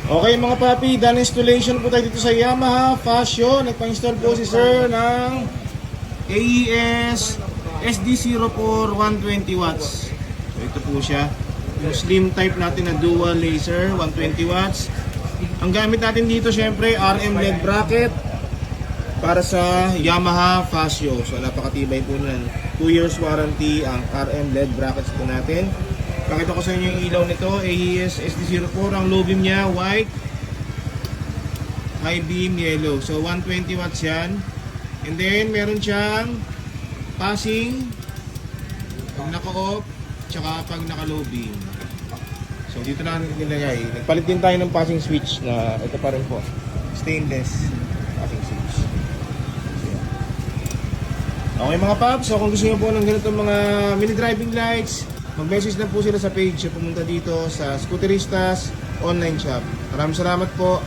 Okay mga papi, done installation po tayo dito sa Yamaha Fasio. Nagpa-install po si sir ng AES SD04 120 watts. So ito po siya. Yung slim type natin na dual laser 120 watts. Ang gamit natin dito syempre RM LED bracket para sa Yamaha Fasio. So napakatibay po nun. 2 years warranty ang RM LED brackets po natin. Pakita ko sa inyo yung ilaw nito, AES SD04. Ang low beam niya, white, high beam, yellow. So 120 watts yan. And then meron siyang passing pag naka-off, tsaka pag naka-low beam. So dito na nilagay. Nagpalit din tayo ng passing switch na ito pa rin po. Stainless passing switch. Okay mga paps, so kung gusto nyo po ng ganitong mga mini driving lights, mag-message na po sila sa page. Pumunta dito sa Scooteristas online shop. Maraming salamat po.